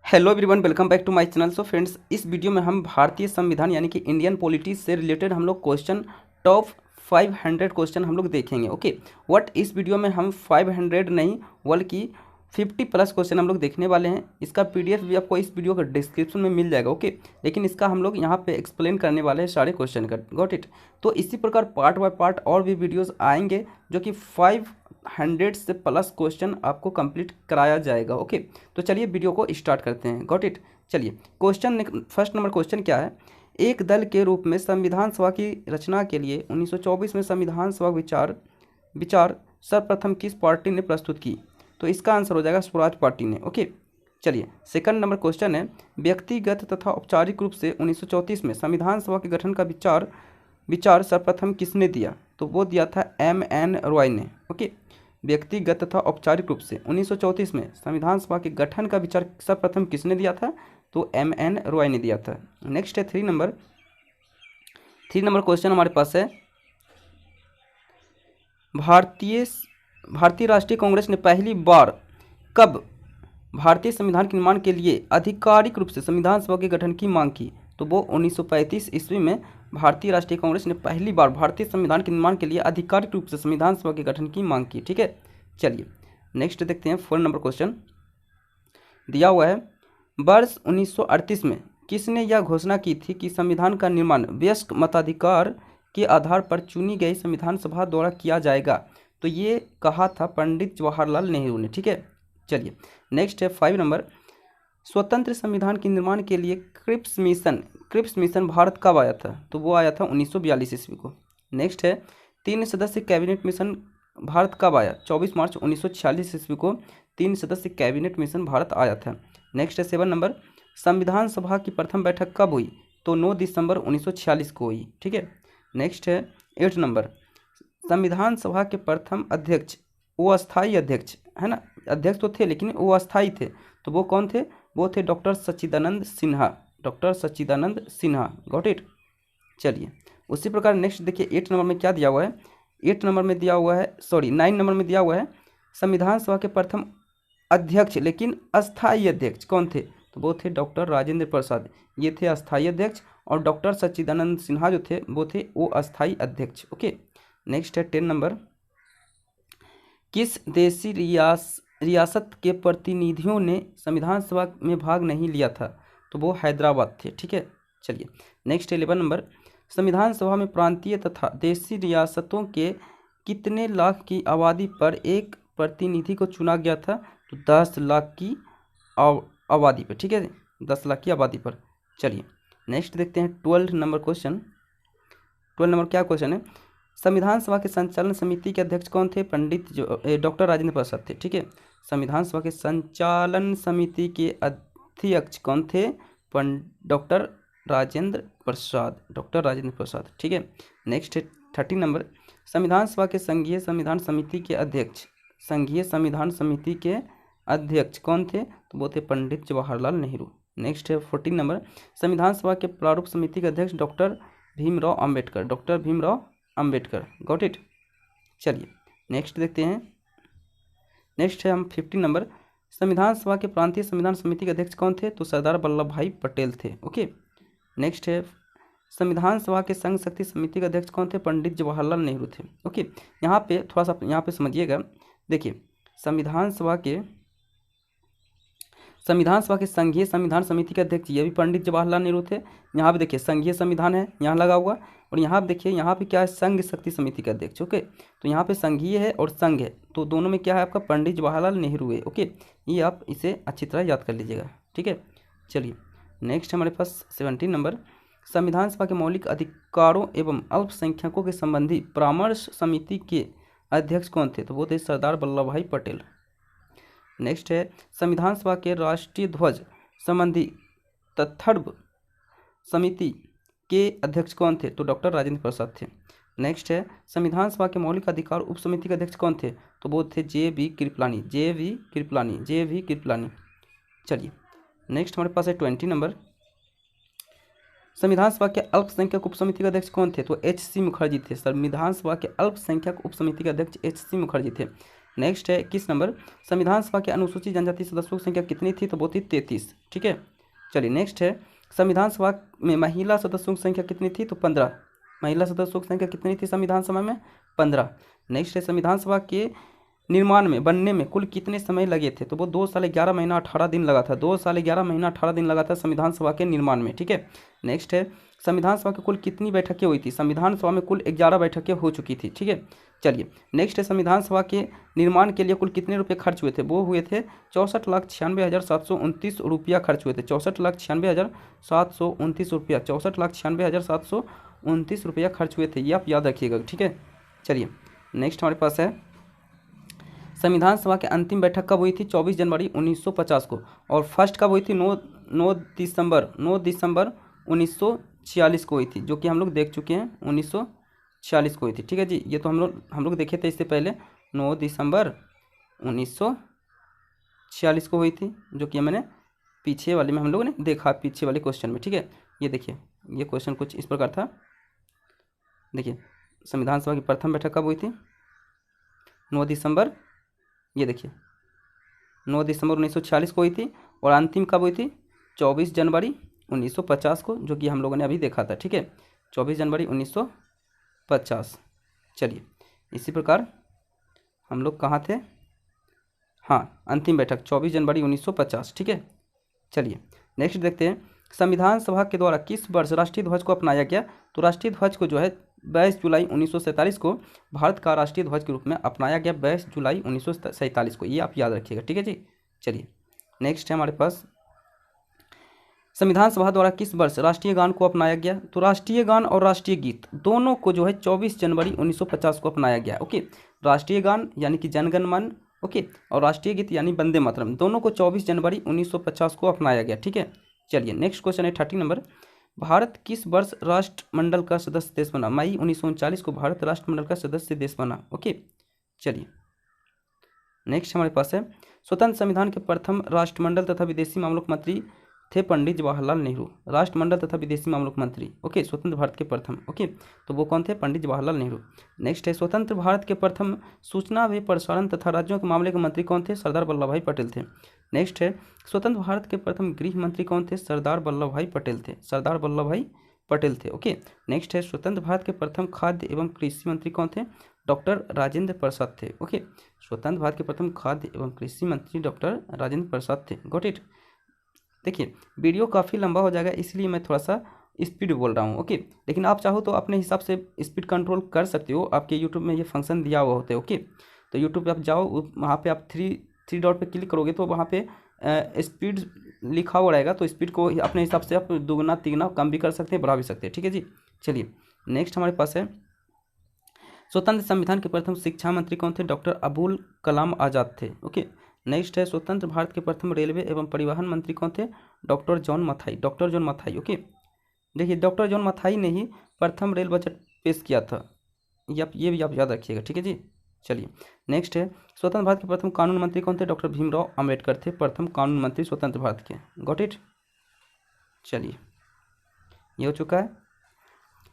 Hello everyone, welcome back to my channel. So friends, इस video में हम भारतीय संविधान यानी कि इंडियन पॉलिटी से रिलेटेड हम लोग क्वेश्चन टॉप 500 क्वेश्चन हम लोग देखेंगे। ओके, व्हाट इस वीडियो में हम 500 नहीं बल्कि 50 प्लस क्वेश्चन हम लोग देखने वाले हैं। इसका पीडीएफ भी आपको इस वीडियो का डिस्क्रिप्शन में मिल जाएगा। ओके, लेकिन इसका हम लोग यहाँ पे एक्सप्लेन करने वाले हैं सारे क्वेश्चन का। Got it. तो इसी प्रकार पार्ट बाय पार्ट और भी वीडियोज़ आएंगे जो कि 500 से प्लस क्वेश्चन आपको कंप्लीट कराया जाएगा। ओके, तो चलिए वीडियो को स्टार्ट करते हैं। Got it. चलिए, क्वेश्चन फर्स्ट नंबर क्वेश्चन क्या है। एक दल के रूप में संविधान सभा की रचना के लिए 1924 में संविधान सभा विचार विचार सर्वप्रथम किस पार्टी ने प्रस्तुत की? तो इसका आंसर हो जाएगा स्वराज पार्टी ने। ओके, चलिए सेकंड नंबर क्वेश्चन है, व्यक्तिगत तथा औपचारिक रूप से 1934 में संविधान सभा के गठन का विचार विचार सर्वप्रथम किसने दिया? तो वो दिया था M.N. रॉय ने। ओके, व्यक्तिगत तथा औपचारिक रूप से 1934 में संविधान सभा के गठन का विचार सर्वप्रथम किसने दिया था? तो M.N. रॉय ने दिया था। नेक्स्ट है थ्री नंबर क्वेश्चन हमारे पास है, भारतीय राष्ट्रीय कांग्रेस ने पहली बार कब भारतीय संविधान के निर्माण के लिए आधिकारिक रूप से संविधान सभा के गठन की मांग की? तो वो 1935 ईस्वी में भारतीय राष्ट्रीय कांग्रेस ने पहली बार भारतीय संविधान के निर्माण के लिए आधिकारिक रूप से संविधान सभा के गठन की मांग की। ठीक है, चलिए नेक्स्ट देखते हैं। 4 नंबर क्वेश्चन दिया हुआ है, वर्ष 1938 में किसने यह घोषणा की थी कि संविधान का निर्माण वयस्क मताधिकार के आधार पर चुनी गई संविधान सभा द्वारा किया जाएगा? तो ये कहा था पंडित जवाहरलाल नेहरू ने। ठीक है, चलिए नेक्स्ट है 5 नंबर, स्वतंत्र संविधान के निर्माण के लिए क्रिप्स मिशन भारत कब आया था? तो वो आया था 1942 ईस्वी को। नेक्स्ट है 3 सदस्य कैबिनेट मिशन भारत कब आया? 24 मार्च 1946 ईस्वी को 3 सदस्य कैबिनेट मिशन भारत आया था। नेक्स्ट है 7 नंबर, संविधान सभा की प्रथम बैठक कब हुई? तो 9 दिसंबर 1946 को हुई। ठीक है, नेक्स्ट है 8 नंबर, संविधान सभा के प्रथम अध्यक्ष, वो अस्थाई अध्यक्ष है ना, अध्यक्ष तो थे लेकिन वो अस्थाई थे, तो वो कौन थे? वो थे doctor Sachchidanand Sinha. Got it. चलिए उसी प्रकार नेक्स्ट देखिए 8 नंबर में क्या दिया हुआ है। 9 नंबर में दिया हुआ है, संविधान सभा के प्रथम अध्यक्ष लेकिन अस्थाई अध्यक्ष कौन थे? तो वो थे डॉक्टर राजेंद्र प्रसाद, ये थे अस्थाई अध्यक्ष, और डॉक्टर सच्चिदानंद सिन्हा जो थे वो अस्थाई अध्यक्ष। ओके, नेक्स्ट है 10 नंबर, किस देशी रियासत के प्रतिनिधियों ने संविधान सभा में भाग नहीं लिया था? तो वो हैदराबाद थे। ठीक है, चलिए नेक्स्ट 11 नंबर, संविधान सभा में प्रांतीय तथा देशी रियासतों के कितने लाख की आबादी पर एक प्रतिनिधि को चुना गया था? तो 10 लाख की आबादी पर। ठीक है, 10 लाख की आबादी पर। चलिए नेक्स्ट देखते हैं 12 नंबर क्वेश्चन। 12 नंबर क्या क्वेश्चन है, संविधान सभा के संचालन समिति के अध्यक्ष कौन थे? डॉक्टर राजेंद्र प्रसाद थे। ठीक है, संविधान सभा के संचालन समिति के अध्यक्ष कौन थे? डॉक्टर राजेंद्र प्रसाद। ठीक है, नेक्स्ट है 30 नंबर, संविधान सभा के संघीय संविधान समिति के अध्यक्ष कौन थे? तो वो थे पंडित जवाहरलाल नेहरू। नेक्स्ट है 14 नंबर, संविधान सभा के प्रारूप समिति के अध्यक्ष doctor Bhimrao Ambedkar. Got it. चलिए नेक्स्ट देखते हैं। नेक्स्ट है हम 15 नंबर, संविधान सभा के प्रांतीय संविधान समिति के अध्यक्ष कौन थे? तो सरदार वल्लभ भाई पटेल थे। ओके, नेक्स्ट है संविधान सभा के संघ शक्ति समिति के अध्यक्ष कौन थे? पंडित जवाहरलाल नेहरू थे। ओके, यहाँ पे थोड़ा सा यहाँ पे समझिएगा। देखिए, संविधान सभा के संघीय संविधान समिति के अध्यक्ष ये भी पंडित जवाहरलाल नेहरू थे। यहाँ पे देखिए संघीय संविधान है यहाँ लगा हुआ, और यहाँ पे देखिए यहाँ पे क्या है, संघ शक्ति समिति के अध्यक्ष। ओके, तो यहाँ पे संघीय है और संघ है, तो दोनों में क्या है आपका पंडित जवाहरलाल नेहरू है। ओके, ये आप इसे अच्छी तरह याद कर लीजिएगा। ठीक है, चलिए नेक्स्ट हमारे पास 17 नंबर, संविधान सभा के मौलिक अधिकारों एवं अल्पसंख्यकों के संबंधी परामर्श समिति के अध्यक्ष कौन थे? तो वो थे सरदार वल्लभ भाई पटेल। नेक्स्ट है संविधान सभा के राष्ट्रीय ध्वज संबंधी तत्थर्व समिति के अध्यक्ष कौन थे? तो डॉक्टर राजेंद्र प्रसाद थे। नेक्स्ट है संविधान सभा के मौलिक अधिकार उप समिति के अध्यक्ष कौन थे? तो वो थे जे.वी. कृपलानी। चलिए नेक्स्ट हमारे पास है 20 नंबर, संविधान सभा के अल्पसंख्यक उप समिति के अध्यक्ष कौन थे? तो H.C. मुखर्जी थे। संविधान सभा के अल्पसंख्यक उप समिति के अध्यक्ष H.C. मुखर्जी थे। नेक्स्ट है 21 नंबर, संविधान सभा के अनुसूचित जनजाति सदस्यों की संख्या कितनी थी? तो वो थी 33। ठीक है, चलिए नेक्स्ट है, संविधान सभा में महिला सदस्यों की संख्या कितनी थी? तो 15। महिला सदस्यों की संख्या कितनी थी संविधान सभा में? 15। नेक्स्ट है, संविधान सभा के निर्माण में बनने में कुल कितने समय लगे थे? तो वो 2 साल 11 महीना 18 दिन लगा था। 2 साल 11 महीना 18 दिन लगा था संविधान सभा के निर्माण में। ठीक है, नेक्स्ट है, संविधान सभा की कुल कितनी बैठकें हुई थी? संविधान सभा में कुल 11 बैठकें हो चुकी थी। ठीक है, चलिए नेक्स्ट है, संविधान सभा के निर्माण के लिए कुल कितने रुपये खर्च हुए थे? वो हुए थे 64,96,729 रुपया खर्च हुए थे। 64,96,729 रुपया, 64,96,729 रुपया खर्च हुए थे, ये आप याद रखिएगा। ठीक है, चलिए नेक्स्ट हमारे पास है, संविधान सभा की अंतिम बैठक कब हुई थी? 24 जनवरी 1950 को। और फर्स्ट कब हुई थी? 9 दिसंबर 1946 को हुई थी, जो कि हम लोग देख चुके हैं। 1946 को हुई थी। ठीक है जी, ये तो हम लोग देखे थे इससे पहले। 9 दिसंबर 1946 को हुई थी, जो कि मैंने पीछे वाले में हम लोगों ने देखा, पीछे वाले क्वेश्चन में। ठीक है, ये देखिए, ये क्वेश्चन कुछ इस प्रकार था। देखिए, संविधान सभा की प्रथम बैठक कब हुई थी? 9 दिसंबर, ये देखिए 9 दिसंबर 1946 को हुई थी। और अंतिम कब हुई थी? 24 जनवरी 1950 को, जो कि हम लोगों ने अभी देखा था। ठीक है, 24 जनवरी 1950। चलिए, इसी प्रकार हम लोग कहाँ थे? हाँ, अंतिम बैठक 24 जनवरी 1950। ठीक है, चलिए नेक्स्ट देखते हैं, संविधान सभा के द्वारा किस वर्ष राष्ट्रीय ध्वज को अपनाया गया? तो राष्ट्रीय ध्वज को जो है 22 जुलाई 1947 को भारत का राष्ट्रीय ध्वज के रूप में अपनाया गया। 22 जुलाई 1947 को, ये आप याद रखिएगा। ठीक है जी, चलिए नेक्स्ट है हमारे पास, संविधान सभा द्वारा किस वर्ष राष्ट्रीय गान को अपनाया गया? तो राष्ट्रीय गान और राष्ट्रीय गीत दोनों को जो है 24 जनवरी 1950 को अपनाया गया। ओके, राष्ट्रीय गान यानी कि जनगण मन, ओके, और राष्ट्रीय गीत यानी वंदे मातरम, दोनों को 24 जनवरी 1950 को अपनाया गया। ठीक है, चलिए नेक्स्ट क्वेश्चन है 30 नंबर, भारत किस वर्ष राष्ट्रमंडल का सदस्य देश बना? मई 1939 को भारत राष्ट्रमंडल का सदस्य देश बना। ओके, चलिए नेक्स्ट हमारे पास है, स्वतंत्र संविधान के प्रथम राष्ट्रमंडल तथा विदेशी मामलों के मंत्री थे पंडित जवाहरलाल नेहरू। राष्ट्रमंडल तथा विदेशी मामलों के मंत्री, ओके, स्वतंत्र भारत के प्रथम। ओके, तो वो कौन थे? पंडित जवाहरलाल नेहरू। नेक्स्ट है, स्वतंत्र भारत के प्रथम सूचना व प्रसारण तथा राज्यों के मामले के मंत्री कौन थे? सरदार वल्लभ भाई पटेल थे। नेक्स्ट है, स्वतंत्र भारत के प्रथम गृह मंत्री कौन थे? सरदार वल्लभ भाई पटेल थे। सरदार वल्लभ भाई पटेल थे। ओके, नेक्स्ट है, स्वतंत्र भारत के प्रथम खाद्य एवं कृषि मंत्री कौन थे? डॉक्टर राजेंद्र प्रसाद थे। ओके, स्वतंत्र भारत के प्रथम खाद्य एवं कृषि मंत्री डॉक्टर राजेंद्र प्रसाद थे। Got it. देखिए, वीडियो काफ़ी लंबा हो जाएगा, इसलिए मैं थोड़ा सा स्पीड बोल रहा हूँ। ओके, लेकिन आप चाहो तो अपने हिसाब से स्पीड कंट्रोल कर सकते हो, आपके यूट्यूब में ये फंक्शन दिया हुआ होता है। ओके, तो यूट्यूब पे आप जाओ, वहाँ पे आप थ्री डॉट पे क्लिक करोगे तो वहाँ पे स्पीड लिखा हुआ रहेगा, तो स्पीड को अपने हिसाब से आप दुगना तिगुना कम भी कर सकते हैं, बढ़ा भी सकते हैं। ठीक है जी, चलिए नेक्स्ट हमारे पास है, स्वतंत्र संविधान के प्रथम शिक्षा मंत्री कौन थे? डॉक्टर अबुल कलाम आज़ाद थे। ओके, नेक्स्ट है, स्वतंत्र भारत के प्रथम रेलवे एवं परिवहन मंत्री कौन थे? Doctor John Mathai. Doctor John Mathai. Okay, देखिए डॉक्टर जॉन मथाई ने ही प्रथम रेल बजट पेश किया था, ये भी आप याद रखिएगा। ठीक है जी, चलिए नेक्स्ट है, स्वतंत्र भारत के प्रथम कानून मंत्री कौन थे? डॉक्टर भीमराव अम्बेडकर थे प्रथम कानून मंत्री स्वतंत्र भारत के। Got it. चलिए, ये हो चुका है।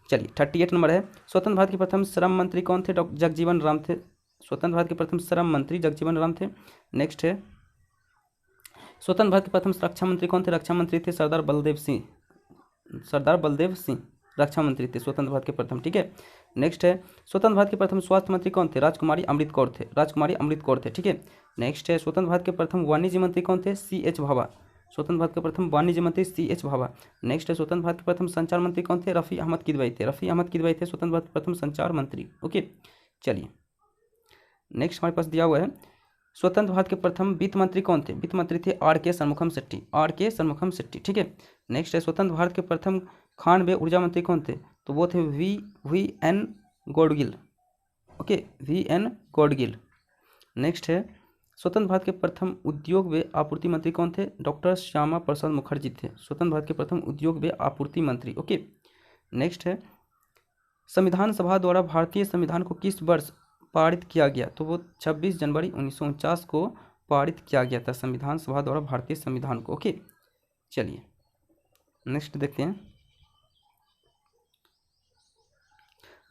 चलिए 38 नंबर है, स्वतंत्र भारत के प्रथम श्रम मंत्री कौन थे? डॉक्टर जगजीवन राम थे। स्वतंत्र भारत के प्रथम श्रम मंत्री जगजीवन राम थे। नेक्स्ट है, स्वतंत्र भारत के प्रथम रक्षा मंत्री कौन थे? रक्षा मंत्री थे सरदार बलदेव सिंह। सरदार बलदेव सिंह रक्षा मंत्री थे स्वतंत्र भारत के प्रथम। ठीक है, नेक्स्ट है, स्वतंत्र भारत के प्रथम स्वास्थ्य मंत्री कौन थे? राजकुमारी अमृत कौर थे। राजकुमारी अमृत कौर थे। ठीक है, नेक्स्ट है, स्वतंत्र भारत के प्रथम वाणिज्य मंत्री कौन थे? CH भाभा। स्वतंत्र भारत के प्रथम वाणिज्य मंत्री CH भाभा। नेक्स्ट है, स्वतंत्र भारत के प्रथम संचार मंत्री कौन थे? रफ़ी अहमद किदवई थे। रफ़ी अहमद किदवई थे स्वतंत्र भारत के प्रथम संचार मंत्री। ओके, चलिए नेक्स्ट हमारे पास दिया हुआ है, स्वतंत्र भारत के प्रथम वित्त मंत्री कौन थे? वित्त मंत्री थे RK षणमुखम शेट्टी। RK षणमुखम शेट्टी। ठीक है, नेक्स्ट है, स्वतंत्र भारत के प्रथम खान व ऊर्जा मंत्री कौन थे? तो वो थे VN Gadgil. Okay, VN Gadgil. Next है, स्वतंत्र भारत के प्रथम उद्योग व आपूर्ति मंत्री कौन थे? डॉक्टर श्यामा प्रसाद मुखर्जी थे स्वतंत्र भारत के प्रथम उद्योग व आपूर्ति मंत्री। ओके, नेक्स्ट है, संविधान सभा द्वारा भारतीय संविधान को किस वर्ष पारित किया गया? तो वो 26 जनवरी 1949 को पारित किया गया था संविधान सभा द्वारा भारतीय संविधान को। ओके, चलिए नेक्स्ट देखते हैं।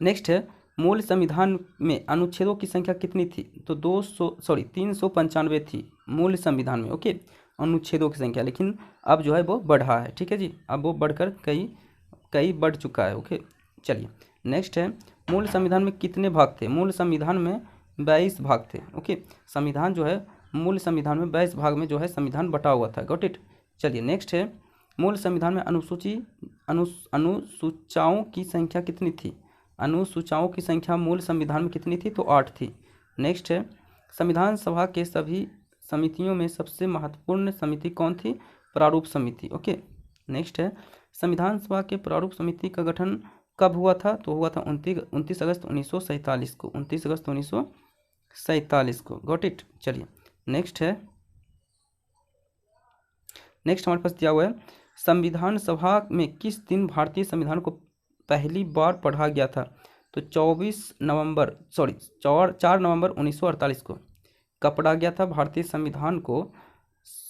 नेक्स्ट है, मूल संविधान में अनुच्छेदों की संख्या कितनी थी? तो 395 थी मूल संविधान में, ओके, अनुच्छेदों की संख्या। लेकिन अब जो है वो बढ़ा है, ठीक है जी, अब वो बढ़कर कई कई बढ़ चुका है, ओके। चलिए नेक्स्ट है, मूल संविधान में कितने भाग थे? मूल संविधान में 22 भाग थे, ओके। संविधान जो है मूल संविधान में 22 भाग में जो है संविधान बटा हुआ था, गॉट इट। चलिए नेक्स्ट है, मूल संविधान में अनुसूचाओं की संख्या कितनी थी? अनुसूचाओं की संख्या मूल संविधान में कितनी थी? तो 8 थी। नेक्स्ट है, संविधान सभा के सभी समितियों में सबसे महत्वपूर्ण समिति कौन थी? प्रारूप समिति, ओके। नेक्स्ट है, संविधान सभा के प्रारूप समिति का गठन कब हुआ था? तो हुआ था 29 अगस्त 1947 को, 29 अगस्त 1947 को, गॉट इट। चलिए नेक्स्ट है, नेक्स्ट हमारे पास दिया हुआ है, संविधान सभा में किस दिन भारतीय संविधान को पहली बार पढ़ा गया था? तो 4 नवंबर 1948 को कब पढ़ा गया था भारतीय संविधान को?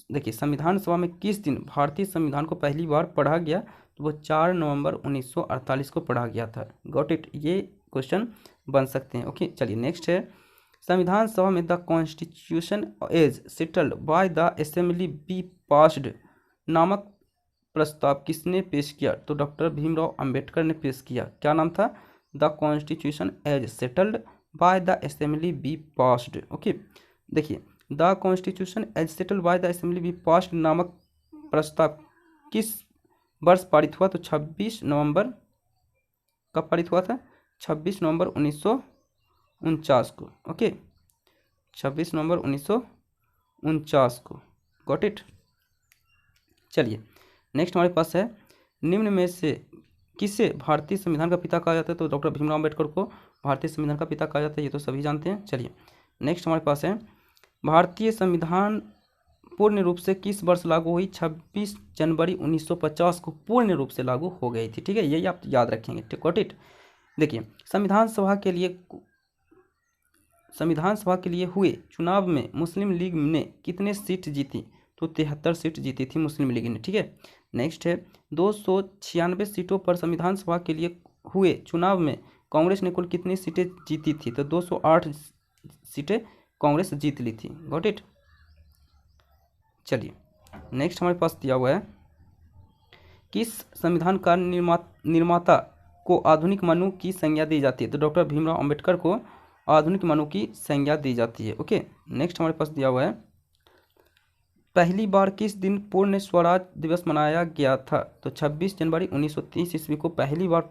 देखिए संविधान सभा में किस दिन भारतीय संविधान को पहली बार पढ़ा गया? तो वो 4 नवंबर 1948 को पढ़ा गया था, गॉट इट। ये क्वेश्चन बन सकते हैं, ओके। चलिए नेक्स्ट है, संविधान सभा में the constitution as settled by the assembly be passed नामक प्रस्ताव किसने पेश किया? तो डॉक्टर भीमराव अंबेडकर ने पेश किया। क्या नाम था? The constitution as settled by the assembly be passed, okay. देखिए the constitution as settled by the assembly be passed नामक प्रस्ताव किस वर्ष पारित हुआ? तो 26 नवंबर, कब पारित हुआ था? 26 नवंबर 1949 को, ओके, 26 नवंबर 1949 को, गॉट इट। चलिए नेक्स्ट हमारे पास है, निम्न में से किसे भारतीय संविधान का पिता कहा जाता है? तो डॉक्टर भीमराव अम्बेडकर को भारतीय संविधान का पिता कहा जाता है, ये तो सभी जानते हैं। चलिए नेक्स्ट हमारे पास है, भारतीय संविधान पूर्ण रूप से किस वर्ष लागू हुई? 26 जनवरी 1950 को पूर्ण रूप से लागू हो गई थी, ठीक है, यही आप याद रखेंगे, ठीक, गॉट इट। देखिए संविधान सभा के लिए हुए चुनाव में मुस्लिम लीग ने कितने सीट जीती? तो 73 सीट जीती थी मुस्लिम लीग ने, ठीक है। नेक्स्ट है, 296 सीटों पर संविधान सभा के लिए हुए चुनाव में कांग्रेस ने कुल कितनी सीटें जीती थी? तो 208 सीटें कांग्रेस जीत ली थी, गॉट इट। चलिए नेक्स्ट हमारे पास दिया हुआ है, किस संविधान का निर्माता को आधुनिक मनु की संज्ञा दी जाती है? तो डॉक्टर भीमराव अंबेडकर को आधुनिक मनु की संज्ञा दी जाती है, ओके। नेक्स्ट हमारे पास दिया हुआ है, पहली बार किस दिन पूर्ण स्वराज दिवस मनाया गया था? तो 26 जनवरी 1930 ईस्वी को पहली बार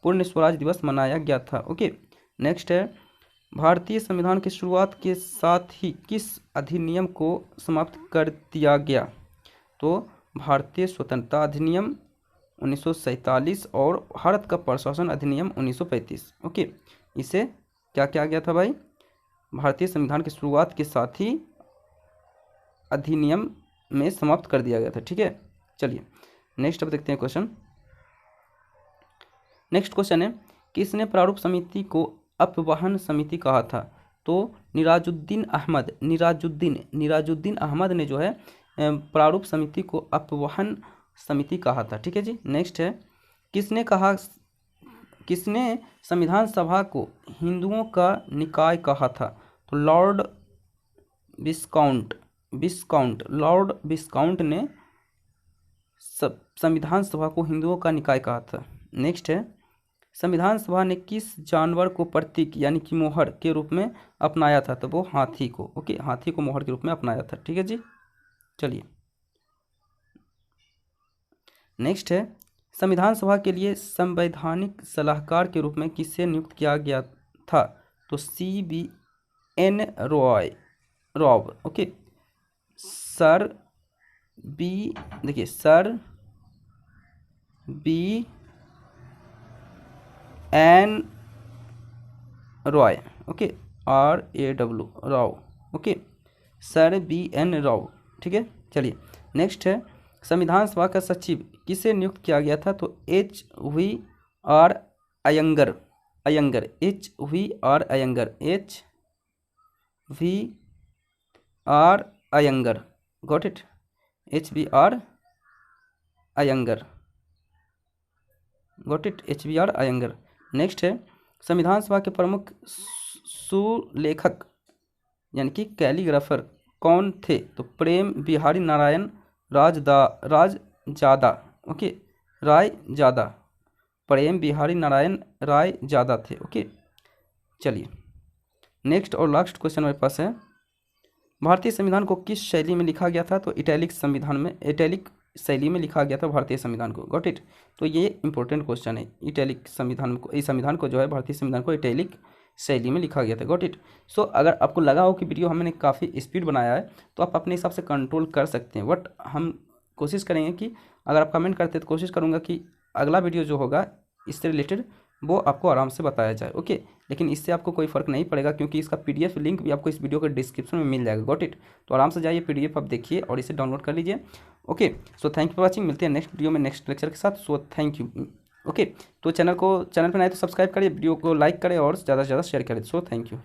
पूर्ण स्वराज दिवस मनाया गया था, ओके। नेक्स्ट है, भारतीय संविधान की शुरुआत के साथ ही किस अधिनियम को समाप्त कर दिया गया? तो भारतीय स्वतंत्रता अधिनियम 1947 और भारत का प्रशासन अधिनियम 1935, ओके। इसे क्या किया गया था भाई? भारतीय संविधान की शुरुआत के साथ ही अधिनियम में समाप्त कर दिया गया था, ठीक है। चलिए नेक्स्ट अब देखते हैं क्वेश्चन। नेक्स्ट क्वेश्चन है, किसने प्रारूप समिति को अपवहन समिति कहा था? तो निराजुद्दीन अहमद ने जो है प्रारूप समिति को अपवहन समिति कहा था, ठीक है जी। नेक्स्ट है, किसने संविधान सभा को हिंदुओं का निकाय कहा था? तो लॉर्ड विस्काउंट ने संविधान सभा को हिंदुओं का निकाय कहा था। नेक्स्ट है, संविधान सभा ने किस जानवर को प्रतीक यानी कि मोहर के रूप में अपनाया था? तो वो हाथी को, ओके, हाथी को मोहर के रूप में अपनाया था, ठीक है जी। चलिए नेक्स्ट है, संविधान सभा के लिए संवैधानिक सलाहकार के रूप में किसे नियुक्त किया गया था? तो CBN Rao, okay. Sir BN Roy, okay, RAW Rao, okay, sir BN Rao, ठीक है। चलिए नेक्स्ट है, संविधान सभा का सचिव किसे नियुक्त किया गया था? तो HVR Iyengar, got it, HVR Iyengar. Next है, संविधान सभा के प्रमुख सुलेखक यानी कि कैलीग्राफर कौन थे? तो प्रेम बिहारी नारायण रायजादा। ओके, रायजादा, प्रेम बिहारी नारायण रायजादा थे। ओके, चलिए नेक्स्ट और लास्ट क्वेश्चन मेरे पास है, भारतीय संविधान को किस शैली में लिखा गया था? तो इटैलिक शैली में लिखा गया था भारतीय संविधान को। Got it. तो ये इंपॉर्टेंट क्वेश्चन है, इटैलिक संविधान को, इस संविधान को जो है भारतीय संविधान को इटैलिक शैली में लिखा गया था। Got it. सो अगर आपको लगा हो कि वीडियो हमने काफ़ी स्पीड बनाया है तो आप अपने हिसाब से कंट्रोल कर सकते हैं, बट हम कोशिश करेंगे कि अगर आप कमेंट करते हैं तो कोशिश करूँगा कि अगला वीडियो जो होगा इससे रिलेटेड वो आपको आराम से बताया जाए। ओके, लेकिन इससे आपको कोई फ़र्क नहीं पड़ेगा क्योंकि इसका पीडीएफ लिंक भी आपको इस वीडियो के डिस्क्रिप्शन में मिल जाएगा। Got it. तो आराम से जाइए, पीडीएफ आप देखिए और इसे डाउनलोड कर लीजिए। Okay, so thank you for watching. मिलते हैं नेक्स्ट वीडियो में नेक्स्ट लेक्चर के साथ। So thank you. ओके, तो चैनल पर नए तो सब्सक्राइब करिए, वीडियो को लाइक करें और ज़्यादा से ज़्यादा शेयर करें। So thank you.